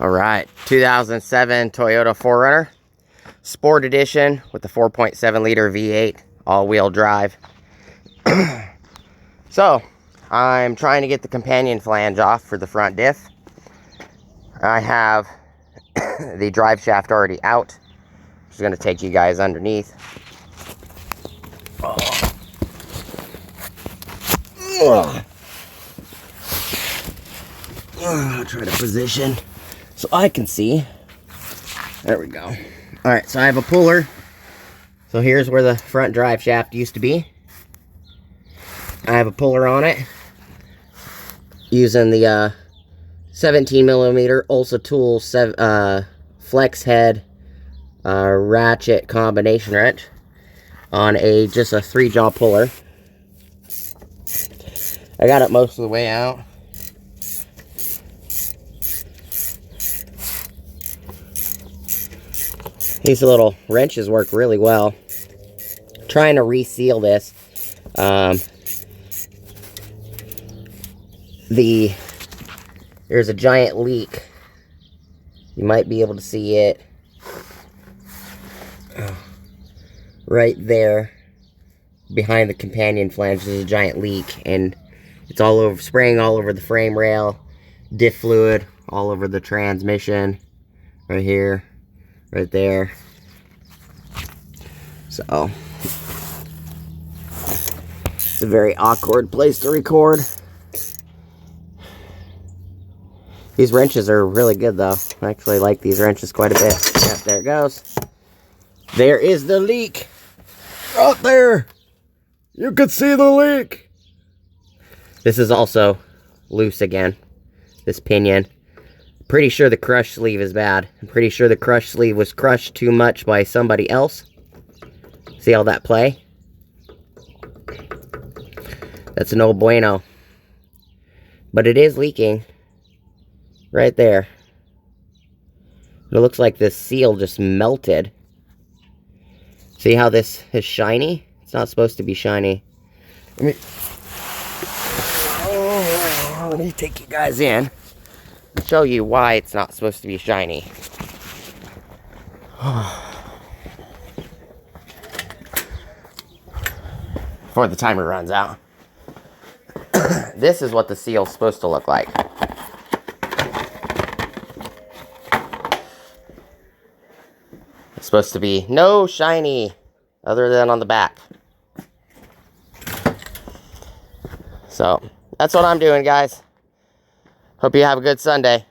Alright, 2007 Toyota 4runner. Sport Edition with the 4.7 liter V8 all-wheel drive. So, I'm trying to get the companion flange off for the front diff. I have the drive shaft already out. Just going to take you guys underneath. I'll try to position so I can see. There we go. Alright, so I have a puller. So here's where the front drive shaft used to be. I have a puller on it using the 17mm olsa tool flex head ratchet combination wrench on just a 3-jaw puller. I got it most of the way out. These little wrenches work really well. Trying to reseal this. There's a giant leak. You might be able to see it right there behind the companion flange. There's a giant leak, and it's all over, spraying all over the frame rail, diff fluid all over the transmission, right here, right there. So it's a very awkward place to record. These wrenches are really good though. I actually like these wrenches quite a bit. Yeah, there it goes. There is the leak. Right there. You can see the leak. This is also loose again. This pinion. Pretty sure the crush sleeve is bad. I'm pretty sure the crush sleeve was crushed too much by somebody else. See all that play? That's no bueno. But it is leaking. Right there. It looks like this seal just melted. See how this is shiny? It's not supposed to be shiny. Let me take you guys in and show you why it's not supposed to be shiny. Before the timer runs out. This is what the seal's supposed to look like. It's supposed to be no shiny other than on the back. So, that's what I'm doing, guys. Hope you have a good Sunday.